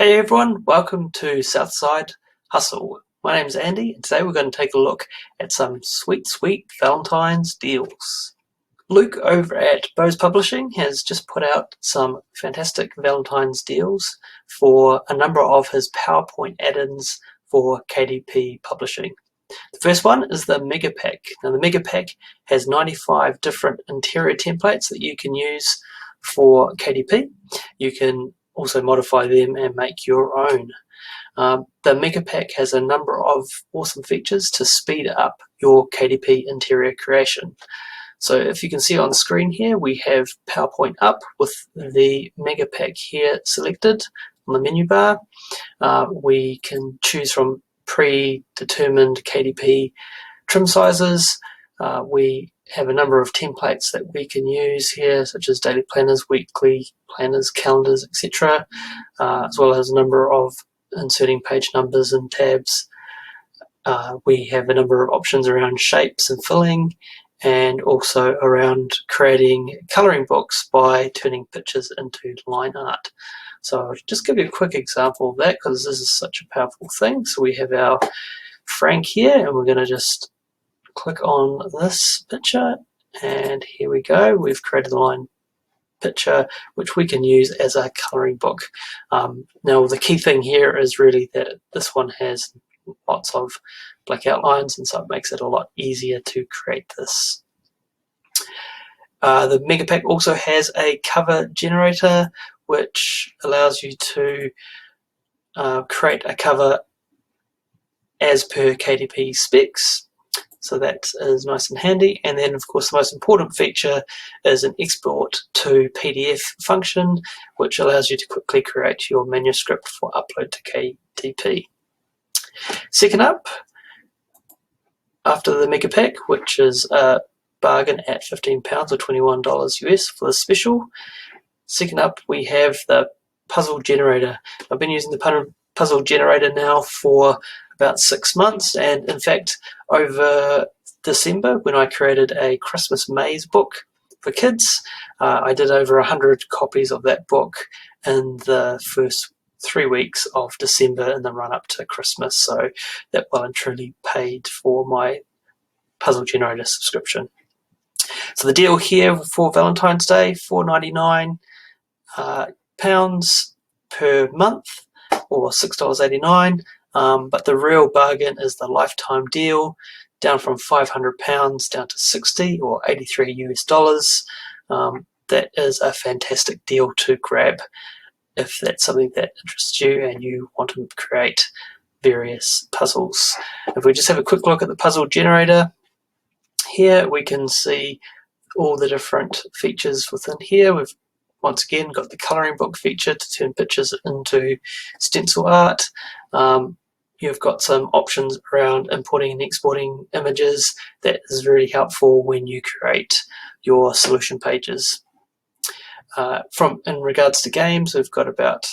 Hey everyone, welcome to Southside Hustle. My name is Andy and today we're going to take a look at some sweet Valentine's deals. Luke over at Bose Publishing has just put out some fantastic Valentine's deals for a number of his PowerPoint add-ins for KDP Publishing. The first one is the Mega Pack. Now the Mega Pack has 95 different interior templates that you can use for KDP. You can also modify them and make your own. The Mega Pack has a number of awesome features to speed up your KDP interior creation. So if you can see on the screen here, we have PowerPoint up with the Mega Pack here selected on the menu bar. We can choose from predetermined KDP trim sizes. We have a number of templates that we can use here, such as daily planners, weekly planners, calendars, etc., as well as a number of inserting page numbers and tabs. We have a number of options around shapes and filling, and also around creating coloring books by turning pictures into line art. So I'll just give you a quick example of that because this is such a powerful thing. So we have our Frank here, and we're going to just click on this picture, and here we go. We've created a line picture which we can use as a coloring book. Now the key thing here is really that this one has lots of black outlines, and so it makes it a lot easier to create this. The Mega Pack also has a cover generator which allows you to create a cover as per KDP specs. So that is nice and handy. And then, of course, the most important feature is an export to PDF function, which allows you to quickly create your manuscript for upload to KDP. Second up, after the Mega Pack, which is a bargain at £15 or $21 US for the special. Second up, we have the puzzle generator. I've been using the puzzle generator now for about 6 months, and in fact over December, when I created a Christmas maze book for kids, I did over 100 copies of that book in the first 3 weeks of December in the run up to Christmas, so that well and truly paid for my puzzle generator subscription. So the deal here for Valentine's Day, £4.99 per month, or $6.89. But the real bargain is the lifetime deal, down from £500 down to 60 or 83 US dollars. That is a fantastic deal to grab if that's something that interests you and you want to create various puzzles. If we just have a quick look at the puzzle generator, here we can see all the different features within here. We've once again got the coloring book feature to turn pictures into stencil art. You've got some options around importing and exporting images. That is really helpful when you create your solution pages. In regards to games, we've got about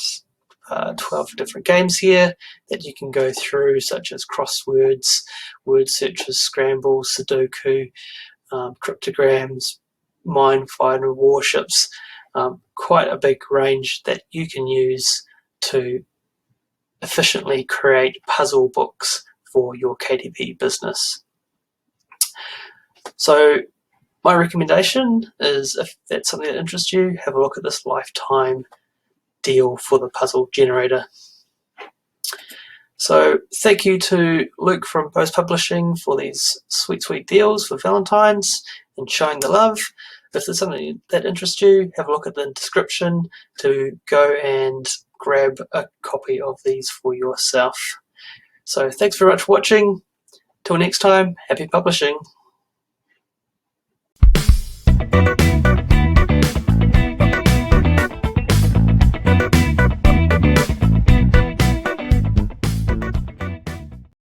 12 different games here that you can go through, such as crosswords, word searches, scramble, sudoku, cryptograms, minefinder, warships. Quite a big range that you can use to efficiently create puzzle books for your KDP business. So my recommendation is, if that's something that interests you, have a look at this lifetime deal for the puzzle generator. So thank you to Luke from Bose Publishing for these sweet deals for Valentine's and showing the love. If there's something that interests you, have a look at the description to go and grab a copy of these for yourself. So thanks very much for watching. Till next time, happy publishing.